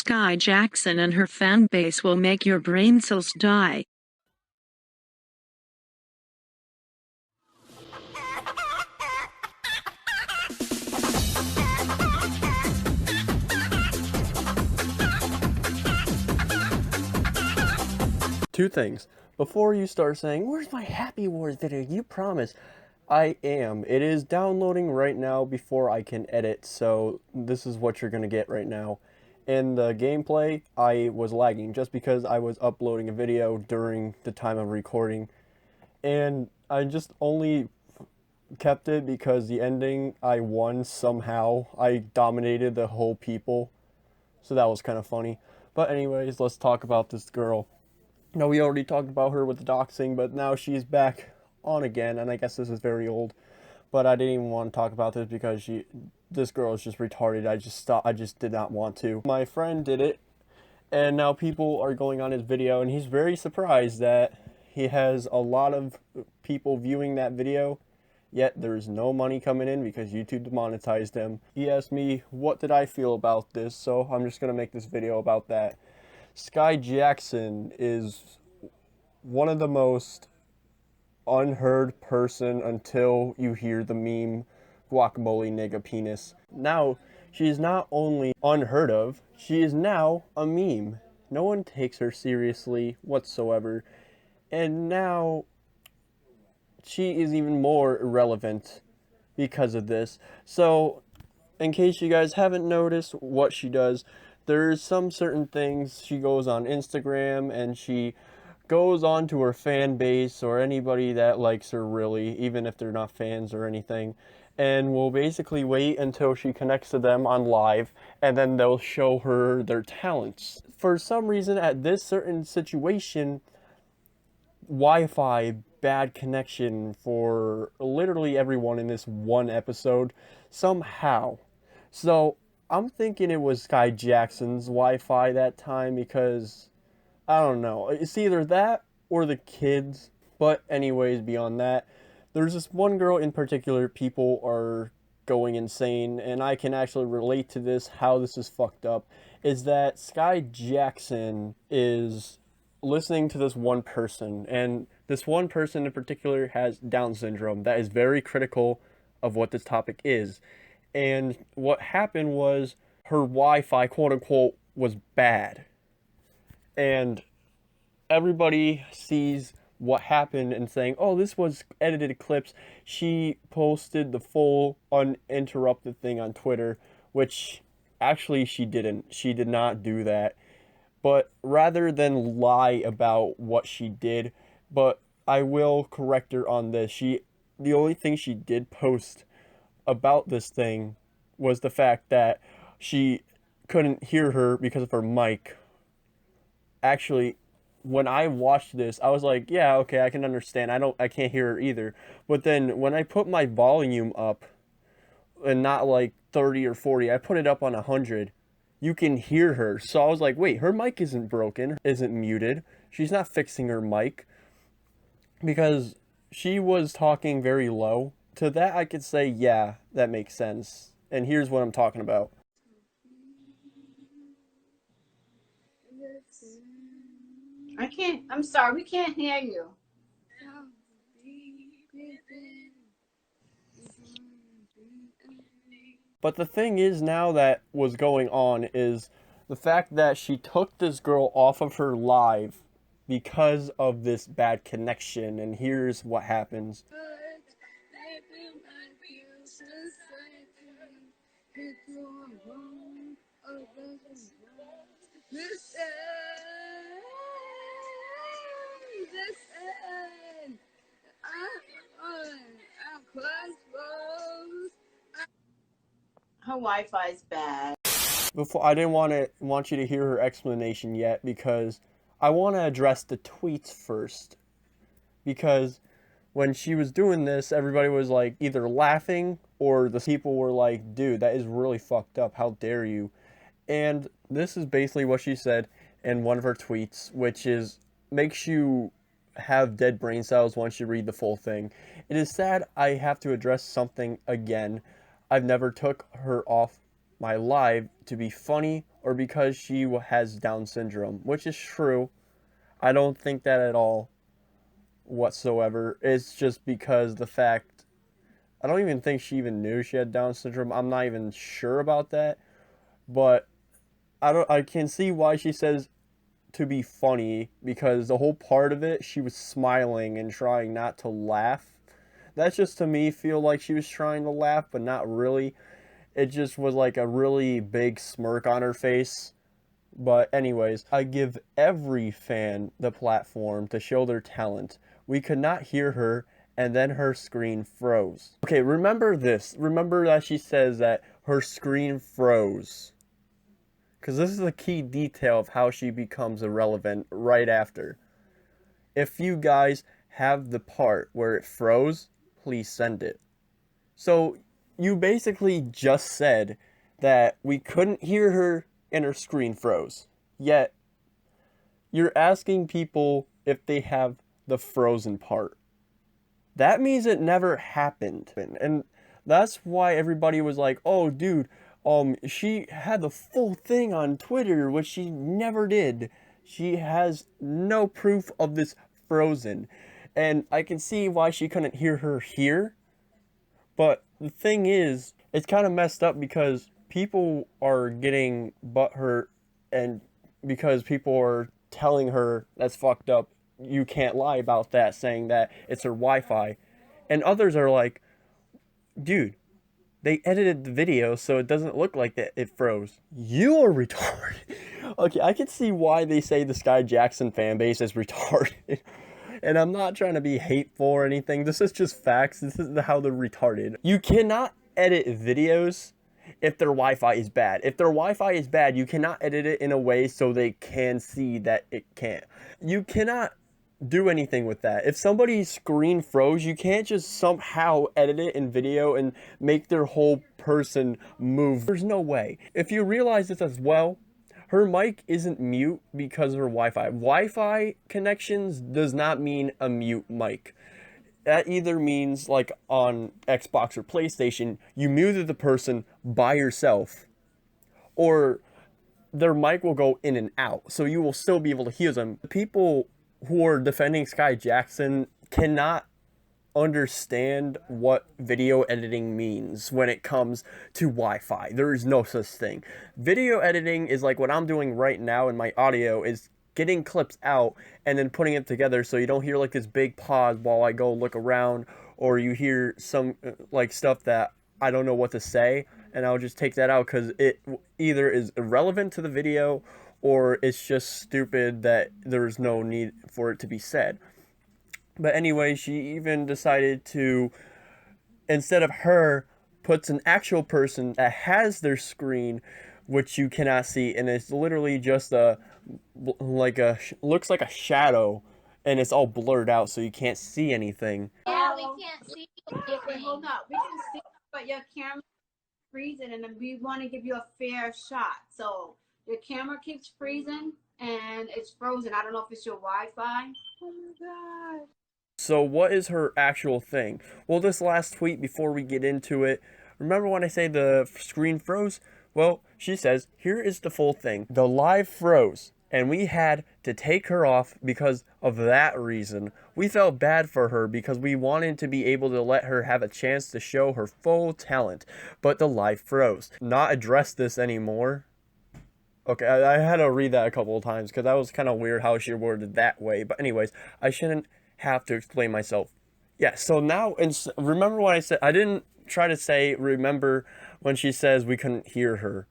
Skai Jackson and her fan base will make your brain cells die. Two things. Before you start saying, where's my Happy Wars video? You promised. I am. It is downloading right now before I can edit, so this is what you're going to get right now. In the gameplay, I was lagging just because I was uploading a video during the time of recording. And I just only kept it because the ending, I won somehow. I dominated the whole people. So that was kind of funny. But anyways, let's talk about this girl. No, we already talked about her with the doxing, but now she's back on again, and I guess this is very old. But I didn't even want to talk about this because this girl is just retarded. I just did not want to. My friend did it, and now people are going on his video, and he's very surprised that he has a lot of people viewing that video, yet there's no money coming in because YouTube demonetized him. He asked me, what did I feel about this? So I'm just going to make this video about that. Skai Jackson is one of the most unheard person until you hear the meme guacamole nigga penis. Now, she's not only unheard of, she is now a meme. No one takes her seriously whatsoever. And now she is even more irrelevant because of this. So, in case you guys haven't noticed what she does, there's some certain things she goes on Instagram and she goes on to her fan base or anybody that likes her really, even if they're not fans or anything, and will basically wait until she connects to them on live and then they'll show her their talents. For some reason at this certain situation, Wi-Fi bad connection for literally everyone in this one episode somehow. So I'm thinking it was Skai Jackson's Wi-Fi that time because I don't know. It's either that or the kids. But anyways, beyond that, there's this one girl in particular people are going insane, and I can actually relate to this, how this is fucked up, is that Skai Jackson is listening to this one person, and this one person in particular has Down syndrome. That is very critical of what this topic is. And what happened was her Wi-Fi, quote unquote, was bad. And everybody sees what happened and saying, oh, this was edited clips. She posted the full uninterrupted thing on Twitter, which actually she didn't. She did not do that. But rather than lie about what she did, but I will correct her on this. The only thing she did post about this thing was the fact that she couldn't hear her because of her mic. Actually, when I watched this, I was like, yeah, okay, I can understand. I can't hear her either. But then when I put my volume up, and not like 30 or 40, I put it up on 100, you can hear her. So I was like, wait, her mic isn't broken, isn't muted. She's not fixing her mic. Because she was talking very low. To that, I could say, yeah, that makes sense. And here's what I'm talking about. I'm sorry, we can't hear you. But the thing is now that was going on is the fact that she took this girl off of her live because of this bad connection. And here's what happens. Her Wi-Fi is bad. Before, I didn't want you to hear her explanation yet because I want to address the tweets first. Because when she was doing this, everybody was like either laughing or the people were like, dude, that is really fucked up. How dare you? And this is basically what she said in one of her tweets, which is makes you have dead brain cells once you read the full thing. It is sad I have to address something again. I've never took her off my live to be funny or because she has Down syndrome, which is true. I don't think that at all whatsoever. It's just because the fact, I don't even think she even knew she had Down syndrome. I'm not even sure about that, but I can see why she says to be funny, because the whole part of it, she was smiling and trying not to laugh. That's just, to me, feel like she was trying to laugh, but not really. It just was like a really big smirk on her face. But anyways, I give every fan the platform to show their talent. We could not hear her, and then her screen froze. Okay, remember this. Remember that she says that her screen froze. Because this is a key detail of how she becomes irrelevant right after. If you guys have the part where it froze, please send it. So you basically just said that we couldn't hear her and her screen froze. Yet you're asking people if they have the frozen part. That means it never happened. And that's why everybody was like, "Oh, dude, she had the full thing on Twitter, which she never did. She has no proof of this frozen." And I can see why she couldn't hear her here. But the thing is, it's kind of messed up because people are getting butthurt, and because people are telling her that's fucked up, you can't lie about that, saying that it's her Wi-Fi. And others are like, dude, they edited the video so it doesn't look like that it froze. You are retarded. Okay, I can see why they say the Skai Jackson fan base is retarded. And I'm not trying to be hateful or anything. This is just facts. This is how they're retarded. You cannot edit videos if their Wi-Fi is bad. If their Wi-Fi is bad, you cannot edit it in a way so they can see that it can't. You cannot do anything with that. If somebody's screen froze, you can't just somehow edit it in video and make their whole person move. There's no way. If you realize this as well, her mic isn't mute because of her Wi-Fi. Wi-Fi connections does not mean a mute mic. That either means, like on Xbox or PlayStation, you muted the person by yourself, or their mic will go in and out, so you will still be able to hear them. The people who are defending Skai Jackson cannot understand what video editing means when it comes to Wi-Fi. There is no such thing. Video editing is like what I'm doing right now in my audio, is getting clips out and then putting it together so you don't hear like this big pause while I go look around, or you hear some like stuff that I don't know what to say, and I'll just take that out because it either is irrelevant to the video or it's just stupid that there's no need for it to be said. But anyway, she even decided to, instead of her, puts an actual person that has their screen, which you cannot see, and it's literally just looks like a shadow, and it's all blurred out so you can't see anything. Yeah, we can't see anything. Hold up. We can see, but your camera freezing, and then we want to give you a fair shot. So your camera keeps freezing, and it's frozen. I don't know if it's your Wi-Fi. Oh my God. So what is her actual thing? Well, this last tweet, before we get into it, remember when I say the screen froze? Well, she says, here is the full thing. The live froze, and we had to take her off because of that reason. We felt bad for her because we wanted to be able to let her have a chance to show her full talent, but the live froze. Not address this anymore. Okay, I had to read that a couple of times because that was kind of weird how she worded that way. But anyways, I shouldn't have to explain myself. Yeah, so now, and remember what I said, I didn't try to say, remember when she says we couldn't hear her.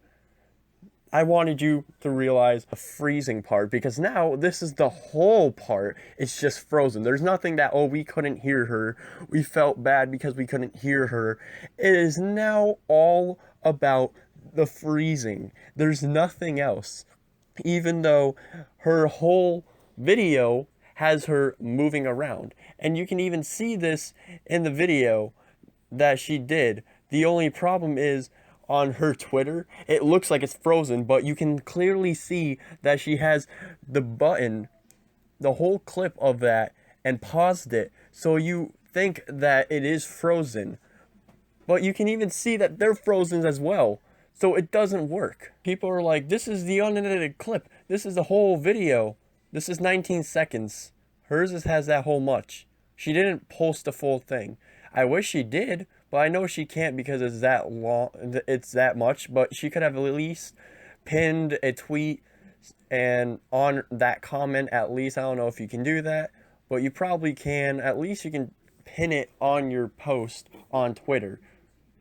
I wanted you to realize the freezing part, because now this is the whole part. It's just frozen. There's nothing that, oh, we couldn't hear her. We felt bad because we couldn't hear her. It is now all about the freezing. There's nothing else. Even though her whole video has her moving around. And you can even see this in the video that she did. The only problem is on her Twitter, it looks like it's frozen, but you can clearly see that she has the button, the whole clip of that, and paused it. So you think that it is frozen. But you can even see that they're frozen as well. So it doesn't work. People are like, this is the unedited clip. This is the whole video. This is 19 seconds. Hers has that whole much. She didn't post the full thing. I wish she did, but I know she can't because it's that long. It's that much. But she could have at least pinned a tweet and on that comment at least. I don't know if you can do that, but you probably can. At least you can pin it on your post on Twitter.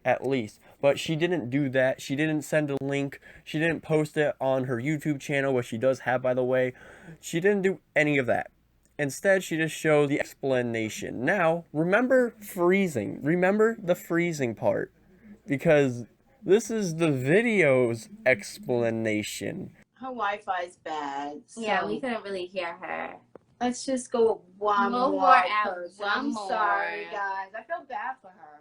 At least. But she didn't do that. She didn't send a link. She didn't post it on her YouTube channel, which she does have, by the way. She didn't do any of that. Instead, she just showed the explanation. Now, remember freezing. Remember the freezing part. Because this is the video's explanation. Her Wi-Fi's bad. So Yeah, we couldn't really hear her. let's just go with one We'll more pour out person. one I'm more. sorry, guys. I feel bad for her.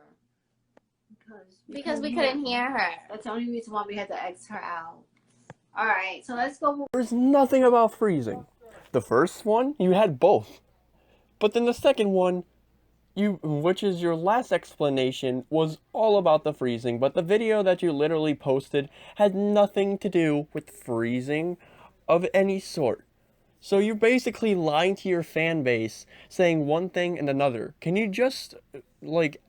Because we couldn't hear her. That's the only reason why we had to X her out. Alright, so let's go. There's nothing about freezing. The first one, you had both. But then the second one, which is your last explanation, was all about the freezing. But the video that you literally posted had nothing to do with freezing of any sort. So you're basically lying to your fan base, saying one thing and another. Can you just, like,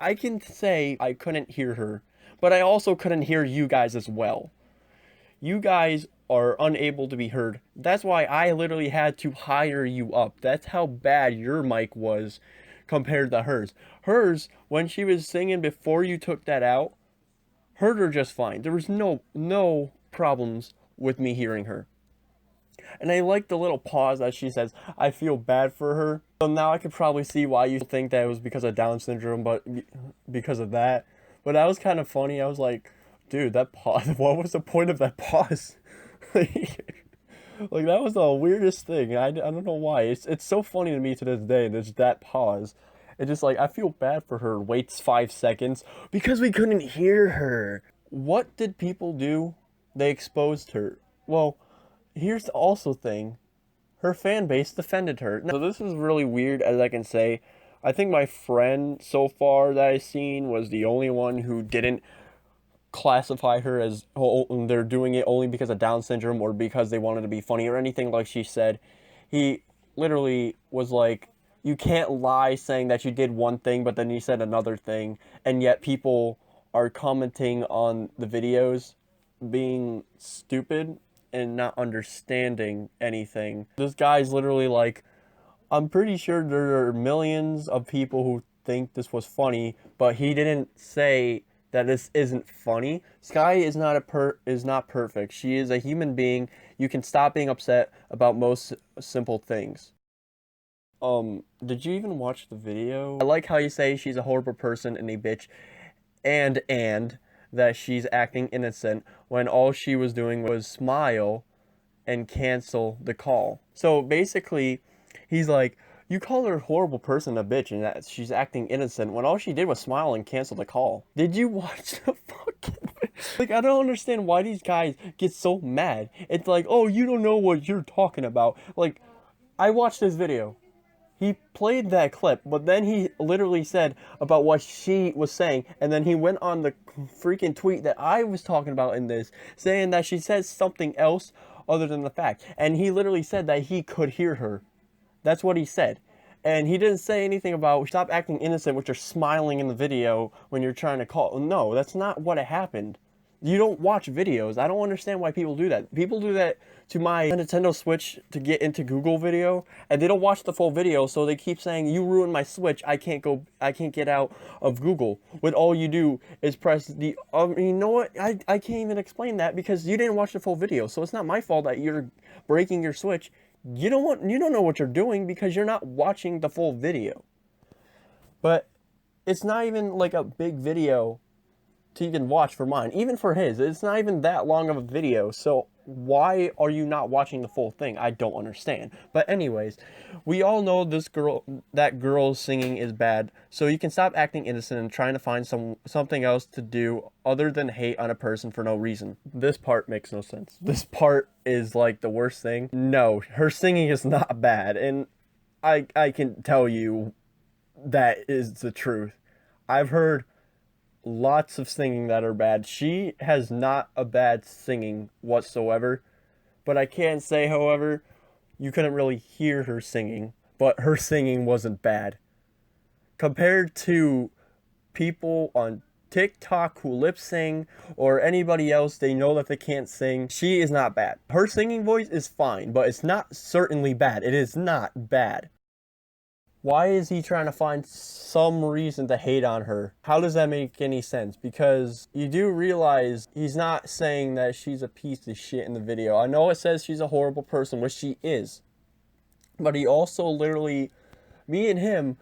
I can say I couldn't hear her, but I also couldn't hear you guys as well. You guys are unable to be heard. That's why I literally had to hire you up. That's how bad your mic was compared to hers. Hers, when she was singing before you took that out, heard her just fine. There was no problems with me hearing her. And I like the little pause that she says, I feel bad for her. So now I could probably see why you think that it was because of Down syndrome, but because of that. But that was kind of funny. I was like, dude, that pause, what was the point of that pause? Like, that was the weirdest thing. I don't know why. It's so funny to me to this day. There's that pause. It's just like, I feel bad for her. Waits 5 seconds because we couldn't hear her. What did people do? They exposed her. Well, here's the also thing. Her fan base defended her. So this is really weird, as I can say. I think my friend so far that I've seen was the only one who didn't classify her as, oh, they're doing it only because of Down syndrome or because they wanted to be funny or anything like she said. He literally was like, you can't lie saying that you did one thing but then you said another thing, and yet people are commenting on the videos being stupid and not understanding anything. This guy's literally like, I'm pretty sure there are millions of people who think this was funny, but he didn't say that this isn't funny. Skai is not perfect. She is a human being. You can stop being upset about most simple things. Did you even watch the video? I like how you say she's a horrible person and a bitch, and that she's acting innocent when all she was doing was smile and cancel the call. So basically, he's like, you call her a horrible person a bitch and that she's acting innocent when all she did was smile and cancel the call. Did you watch the fucking... Like, I don't understand why these guys get so mad. It's like, oh, you don't know what you're talking about. Like, I watched this video. He played that clip, but then he literally said about what she was saying, and then he went on the freaking tweet that I was talking about in this, saying that she said something else other than the fact. And he literally said that he could hear her. That's what he said. And he didn't say anything about stop acting innocent, which you're smiling in the video when you're trying to call. No, that's not what happened. You don't watch videos. I don't understand why people do that. People do that to my Nintendo Switch to get into Google video, and they don't watch the full video, so they keep saying, you ruined my Switch, I can't get out of Google. When all you do is press the, you know what, I can't even explain that because you didn't watch the full video, so it's not my fault that you're breaking your Switch. You don't know what you're doing because you're not watching the full video. But it's not even like a big video to even watch for mine. Even for his, it's not even that long of a video. So why are you not watching the full thing? I don't understand. But anyways, we all know that girl singing is bad. So you can stop acting innocent and trying to find something else to do other than hate on a person for no reason. This part makes no sense. This part is like the worst thing. No, her singing is not bad. And I can tell you that is the truth. I've heard lots of singing that are bad. She has not a bad singing whatsoever. But I can say, however, you couldn't really hear her singing, but her singing wasn't bad. Compared to people on TikTok who lip sing or anybody else, they know that they can't sing. She is not bad. Her singing voice is fine, but it's not certainly bad. It is not bad. Why is he trying to find some reason to hate on her? How does that make any sense? Because you do realize he's not saying that she's a piece of shit in the video. I know it says she's a horrible person, which she is. But he also literally, me and him,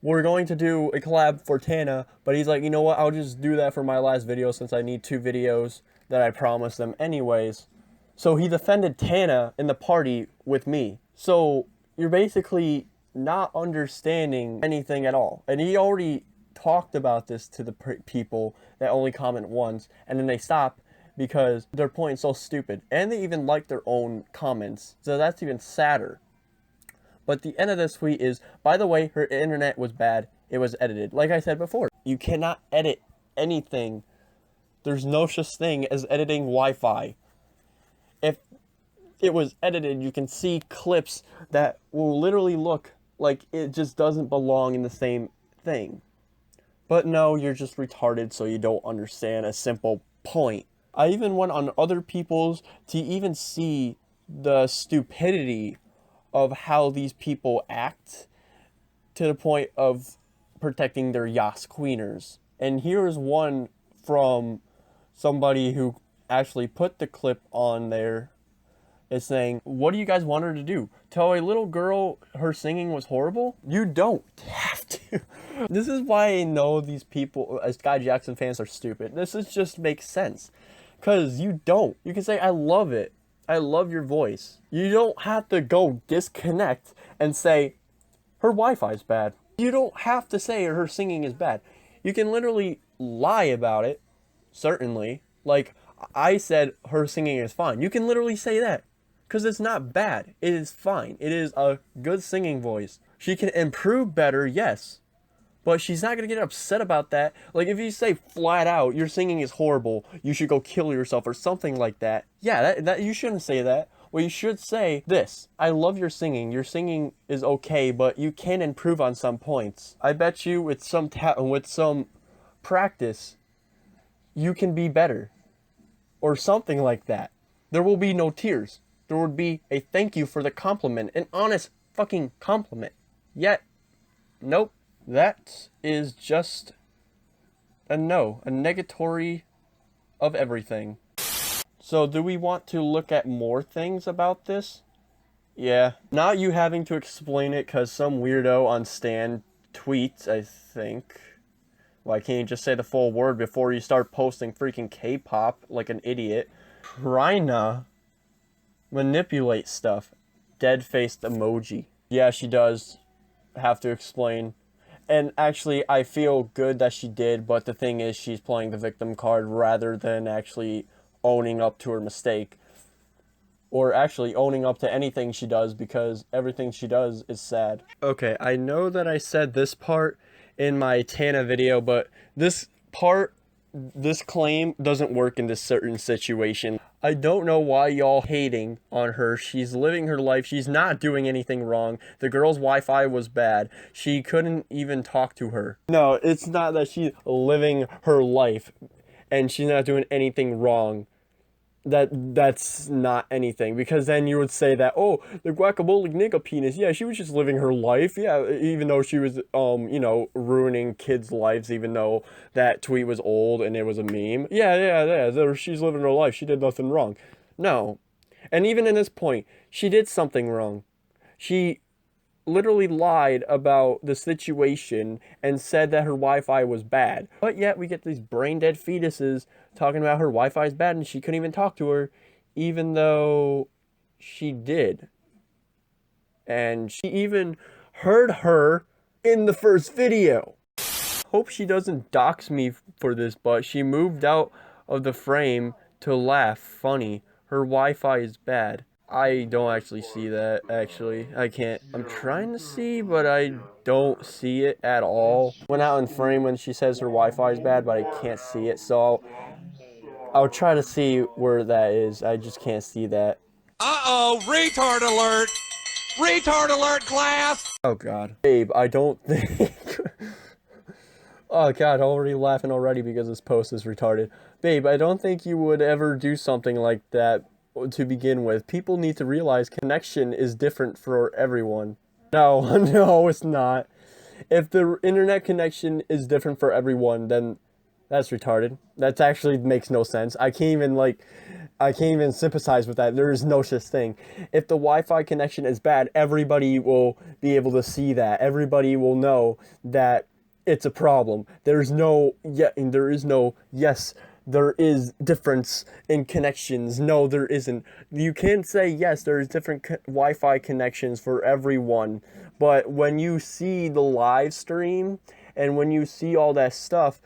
we're going to do a collab for Tana, but he's like, you know what, I'll just do that for my last video since I need 2 videos that I promised them anyways. So he defended Tana in the party with me. So you're basically not understanding anything at all. And he already talked about this to the people that only comment once, and then they stop because their point is so stupid. And they even like their own comments. So that's even sadder. But the end of this tweet is, by the way, her internet was bad. It was edited. Like I said before, you cannot edit anything. There's no such thing as editing Wi-Fi. If it was edited, you can see clips that will literally look like it just doesn't belong in the same thing. But no, you're just retarded, so you don't understand a simple point. I even went on other people's to even see the stupidity of how these people act to the point of protecting their Yas Queeners. And here's one from somebody who actually put the clip on there. Is saying, what do you guys want her to do? Tell a little girl her singing was horrible? You don't have to. This is why I know these people, as Skai Jackson fans, are stupid. This is just makes sense. Because you don't. You can say, I love it. I love your voice. You don't have to go disconnect and say, her Wi-Fi is bad. You don't have to say her singing is bad. You can literally lie about it, certainly. Like, I said her singing is fine. You can literally say that. Because it's not bad. It is fine. It is a good singing voice. She can improve better, yes. But she's not going to get upset about that. Like, if you say flat out, your singing is horrible, you should go kill yourself or something like that. Yeah, that you shouldn't say that. Well, you should say this. I love your singing. Your singing is okay, but you can improve on some points. I bet you with some practice, you can be better. Or something like that. There will be no tears. There would be a thank you for the compliment. An honest fucking compliment. Yet, nope. That is just a no. A negatory of everything. So do we want to look at more things about this? Yeah. Not you having to explain it because some weirdo on Stan tweets, I think. Why can't you just say the full word before you start posting freaking K-pop like an idiot? Rhina manipulate stuff. Dead-faced emoji. Yeah, she does have to explain. And actually, I feel good that she did, but the thing is, she's playing the victim card rather than actually owning up to her mistake. Or actually owning up to anything she does, because everything she does is sad. Okay, I know that I said this part in my Tana video, but this claim doesn't work in this certain situation. I don't know why y'all hating on her. She's living her life. She's not doing anything wrong. The girl's Wi-Fi was bad. She couldn't even talk to her. No, it's not that she's living her life and she's not doing anything wrong. That's not anything, because then you would say that, oh, the guacamole nigga penis, yeah, she was just living her life, yeah, even though she was you know, ruining kids' lives, even though that tweet was old and it was a meme. Yeah, she's living her life, she did nothing wrong. No. And even in this point, she did something wrong. She literally lied about the situation and said that her Wi-Fi was bad. But yet we get these brain dead fetuses talking about her Wi-Fi is bad and she couldn't even talk to her, even though she did. And she even heard her in the first video. Hope she doesn't dox me for this, but she moved out of the frame to laugh funny. Her Wi-Fi is bad. I don't actually see that, actually. I can't. I'm trying to see, but I don't see it at all. Went out in frame when she says her Wi-Fi is bad, but I can't see it, so I'll try to see where that is. I just can't see that. Uh-oh, retard alert! Retard alert, class! Oh, God. Babe, I don't think... Oh, God, already laughing already because this post is retarded. Babe, I don't think you would ever do something like that to begin with. People need to realize connection is different for everyone. No, no, it's not. If the internet connection is different for everyone, then that's retarded. That actually makes no sense. I can't even sympathize with that. There is no such thing. If the Wi-Fi connection is bad, everybody will be able to see that. Everybody will know that it's a problem. There is no yes, there is difference in connections. No, there isn't. You can say yes, there is different Wi-Fi connections for everyone, but when you see the live stream and when you see all that stuff,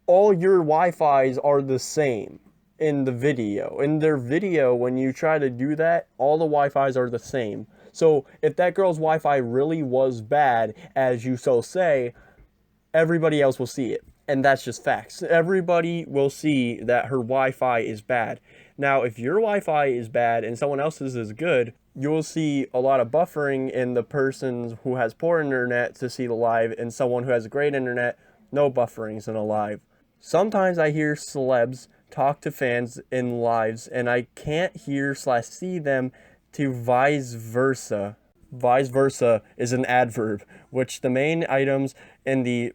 all your Wi-Fis are the same in the video. In their video, when you try to do that, all the Wi-Fis are the same. So if that girl's Wi-Fi really was bad, as you so say, everybody else will see it. And that's just facts. Everybody will see that her Wi-Fi is bad. Now, if your Wi-Fi is bad and someone else's is good, you'll see a lot of buffering in the person who has poor internet to see the live, and someone who has great internet, no bufferings in a live. Sometimes I hear celebs talk to fans in lives, and I can't hear/see them to vice versa. Vice versa is an adverb, which the main items in the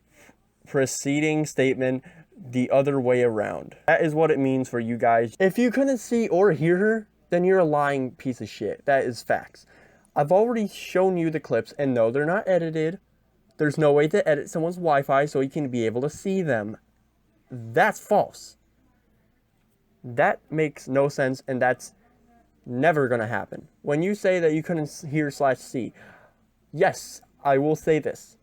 preceding statement the other way around. That is what it means for you guys. If you couldn't see or hear her, then you're a lying piece of shit. That is facts. I've already shown you the clips, and no, they're not edited. There's no way to edit someone's Wi-Fi so you can be able to see them. That's false. That makes no sense, and that's never gonna happen. When you say that you couldn't hear/see, yes, I will say this.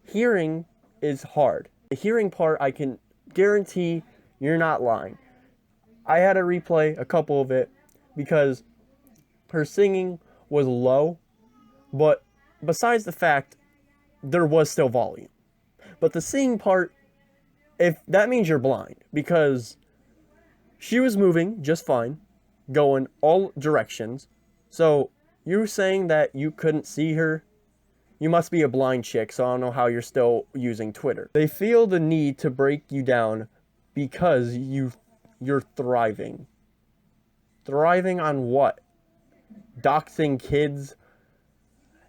Hearing is hard. The hearing part, I can guarantee you're not lying. I had to replay a couple of it because her singing was low, but besides the fact, there was still volume. But the singing part, if that means you're blind, because she was moving just fine, going all directions. So you're saying that you couldn't see her? You must be a blind chick, so I don't know how you're still using Twitter. They feel the need to break you down because you're thriving. Thriving on what? Doxing kids?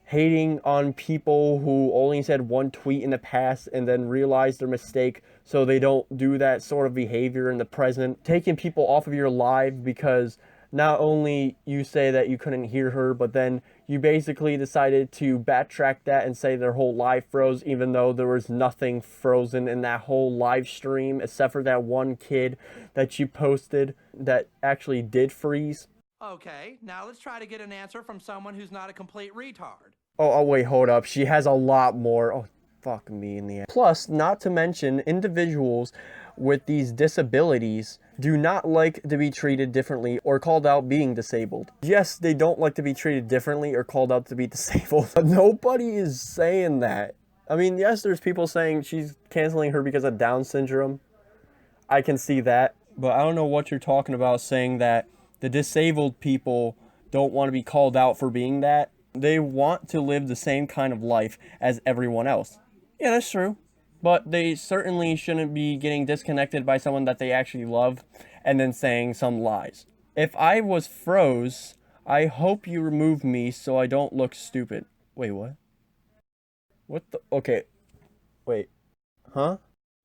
Hating on people who only said one tweet in the past and then realized their mistake so they don't do that sort of behavior in the present. Taking people off of your live because not only you say that you couldn't hear her, but then you basically decided to backtrack that and say their whole live froze, even though there was nothing frozen in that whole live stream except for that one kid that you posted that actually did freeze. Okay, now let's try to get an answer from someone who's not a complete retard. Oh, wait, hold up. She has a lot more. Oh, fuck me in the ass. Plus, not to mention, individuals with these disabilities do not like to be treated differently or called out being disabled. Yes, they don't like to be treated differently or called out to be disabled, but nobody is saying that. I mean, yes, there's people saying she's canceling her because of Down syndrome. I can see that, but I don't know what you're talking about saying that the disabled people don't want to be called out for being that. They want to live the same kind of life as everyone else. Yeah, that's true. But they certainly shouldn't be getting disconnected by someone that they actually love and then saying some lies. If I was froze, I hope you remove me so I don't look stupid. Wait, what? What the? Okay. Wait. Huh?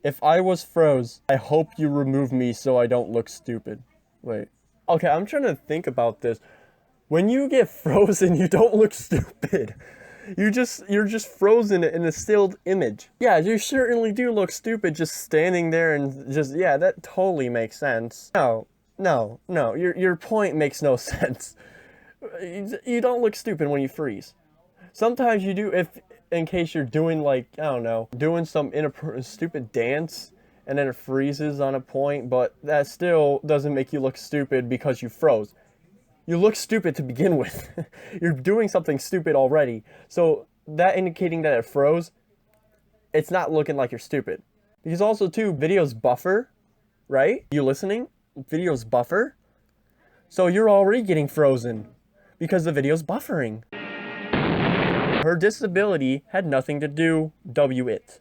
If I was froze, I hope you remove me so I don't look stupid. Wait. Okay, I'm trying to think about this. When you get frozen, you don't look stupid. You're just frozen in a stilled image. Yeah, you certainly do look stupid just standing there and just, yeah, that totally makes sense. No, your point makes no sense. You don't look stupid when you freeze. Sometimes you do in case you're doing like, I don't know, doing some stupid dance and then it freezes on a point, but that still doesn't make you look stupid because you froze. You look stupid to begin with. You're doing something stupid already. So that indicating that it froze, it's not looking like you're stupid. Because also too, videos buffer, right? You listening? Videos buffer. So you're already getting frozen because the video's buffering. Her disability had nothing to do it.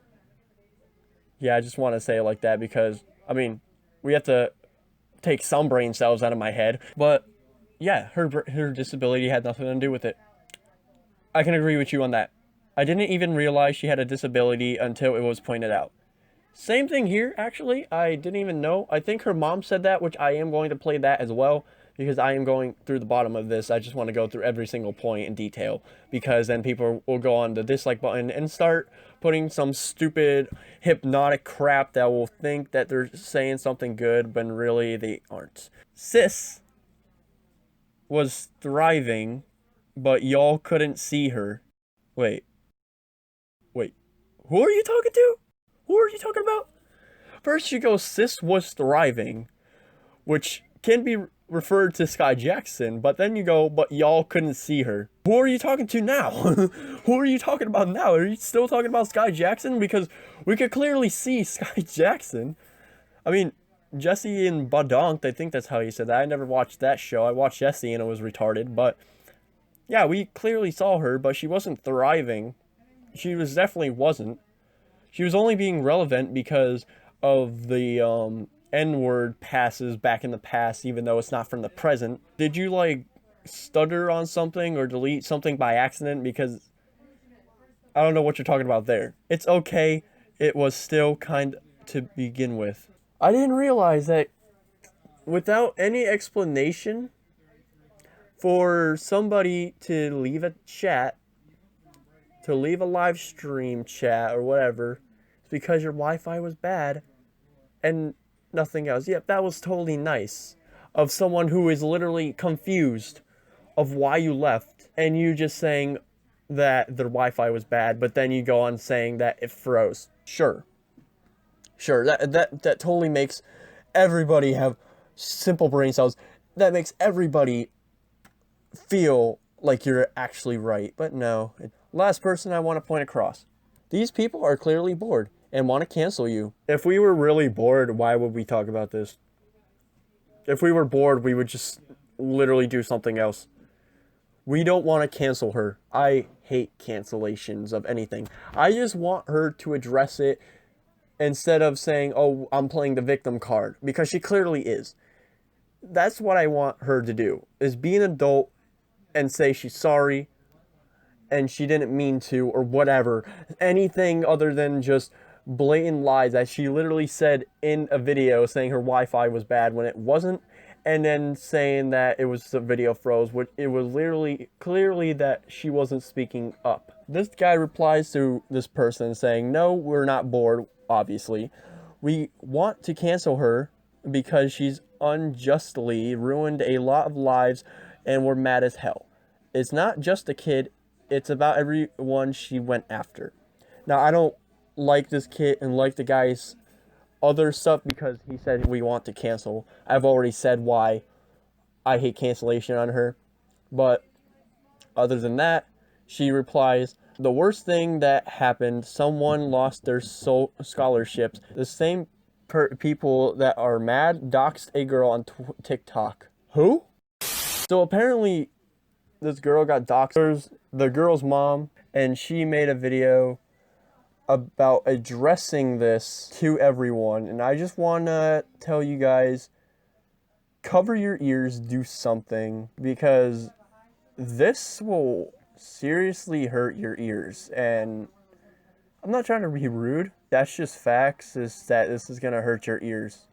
Yeah, I just want to say it like that because, I mean, we have to take some brain cells out of my head. But yeah, her disability had nothing to do with it. I can agree with you on that. I didn't even realize she had a disability until it was pointed out. Same thing here, actually. I didn't even know. I think her mom said that, which I am going to play that as well, because I am going through the bottom of this. I just want to go through every single point in detail, because then people will go on the dislike button and start putting some stupid hypnotic crap that will think that they're saying something good, but really they aren't. Sis was thriving, but y'all couldn't see her. Wait. Who are you talking to? Who are you talking about? First you go, sis was thriving, which can be referred to Skai Jackson, but then you go, but y'all couldn't see her. Who are you talking to now? Who are you talking about now? Are you still talking about Skai Jackson? Because we could clearly see Skai Jackson. I mean, Jesse and Badonked, I think that's how you said that. I never watched that show. I watched Jesse and it was retarded, but yeah, we clearly saw her, but she wasn't thriving. She definitely wasn't. She was only being relevant because of the N-word passes back in the past, even though it's not from the present. Did you like stutter on something or delete something by accident? Because I don't know what you're talking about there. It's okay. It was still kind to begin with. I didn't realize that without any explanation for somebody to leave a chat, to leave a live stream chat or whatever, it's because your Wi-Fi was bad and nothing else. Yep, that was totally nice of someone who is literally confused of why you left, and you just saying that their Wi-Fi was bad, but then you go on saying that it froze. Sure, that totally makes everybody have simple brain cells. That makes everybody feel like you're actually right, but no. Last person I want to point across. These people are clearly bored and want to cancel you. If we were really bored, why would we talk about this? If we were bored, we would just literally do something else. We don't want to cancel her. I hate cancellations of anything. I just want her to address it instead of saying, oh, I'm playing the victim card, because she clearly is. That's what I want her to do, is be an adult and say she's sorry and she didn't mean to, or whatever. Anything other than just blatant lies that she literally said in a video saying her Wi-Fi was bad when it wasn't, and then saying that it was the video froze, which it was literally clearly that she wasn't speaking up. This guy replies to this person saying, no, we're not bored, obviously. We want to cancel her because she's unjustly ruined a lot of lives and we're mad as hell. It's not just a kid, it's about everyone she went after. Now, I don't like this kid and like the guy's other stuff because he said we want to cancel. I've already said why I hate cancellation on her. But other than that, she replies, the worst thing that happened, someone lost their scholarships. The same people that are mad doxed a girl on TikTok. Who? So apparently this girl got doxxed. There's the girl's mom, and she made a video about addressing this to everyone. And I just want to tell you guys, cover your ears, do something, because this will seriously hurt your ears. And I'm not trying to be rude. That's just facts, is that this is going to hurt your ears.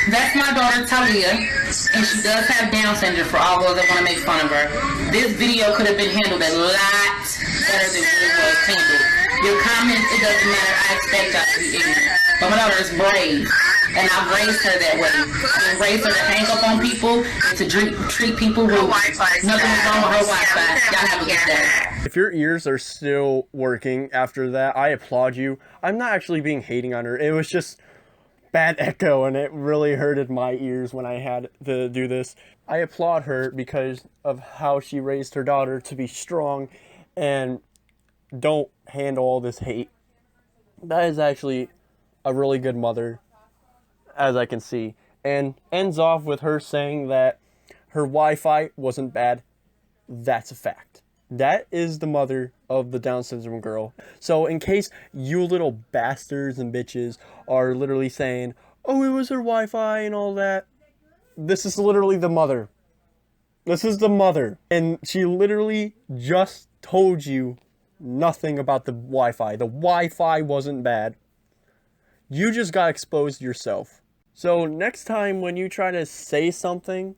That's my daughter Talia, and she does have Down syndrome for all those that want to make fun of her. This video could have been handled a lot better than what it was handled. Your comments, it doesn't matter. I expect y'all to be ignorant. But my daughter is brave, and I've raised her that way. I've raised her to hang up on people and to treat people rude. Nothing's wrong with her Wi-Fi. Y'all have a good day. If your ears are still working after that, I applaud you. I'm not actually being hating on her. It was just bad echo, and it really hurted my ears when I had to do this. I applaud her because of how she raised her daughter to be strong and don't handle all this hate. That is actually a really good mother, as I can see. And ends off with her saying that her Wi-Fi wasn't bad. That's a fact. That is the mother of the Down syndrome girl. So in case you little bastards and bitches are literally saying, oh, it was her Wi-Fi and all that, this is literally the mother. This is the mother. And she literally just told you nothing about the Wi-Fi. The Wi-Fi wasn't bad. You just got exposed yourself. So next time when you try to say something,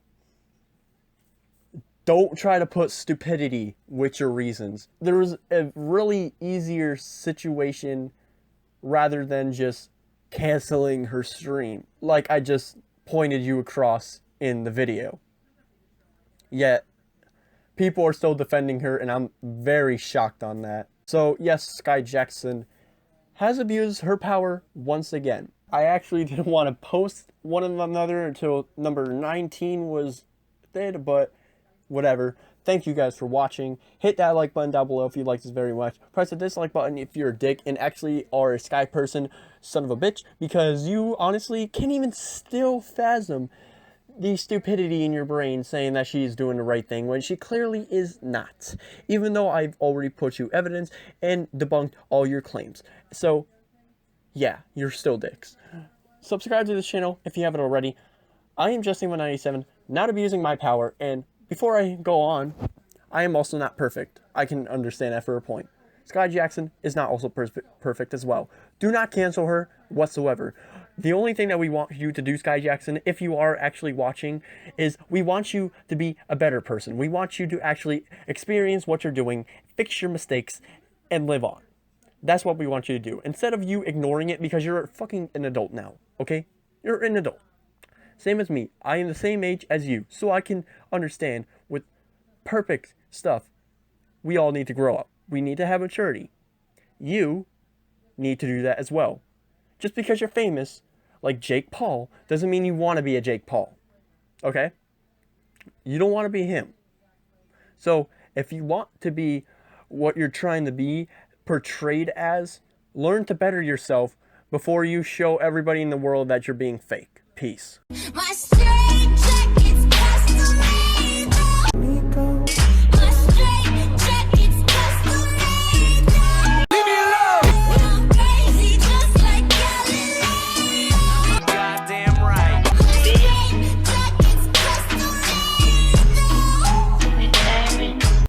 don't try to put stupidity with your reasons. There was a really easier situation rather than just canceling her stream, like I just pointed you across in the video. Yet, people are still defending her, and I'm very shocked on that. So yes, Skai Jackson has abused her power once again. I actually didn't want to post one another until number 19 was dead, but whatever. Thank you guys for watching. Hit that like button down below if you like this very much. Press the dislike button if you're a dick and actually are a Sky person, son of a bitch, because you honestly can't even still fathom the stupidity in your brain saying that she's doing the right thing when she clearly is not. Even though I've already put you evidence and debunked all your claims. So, yeah, you're still dicks. Subscribe to this channel if you haven't already. I am Justin197, not abusing my power, and before I go on, I am also not perfect. I can understand that for a point. Skai Jackson is not also perfect as well. Do not cancel her whatsoever. The only thing that we want you to do, Skai Jackson, if you are actually watching, is we want you to be a better person. We want you to actually experience what you're doing, fix your mistakes, and live on. That's what we want you to do. Instead of you ignoring it because you're fucking an adult now, okay? You're an adult. Same as me. I am the same age as you, so I can understand with perfect stuff. We all need to grow up. We need to have maturity. You need to do that as well. Just because you're famous, like Jake Paul, doesn't mean you want to be a Jake Paul. Okay? You don't want to be him. So, if you want to be what you're trying to be portrayed as, learn to better yourself before you show everybody in the world that you're being fake. Peace.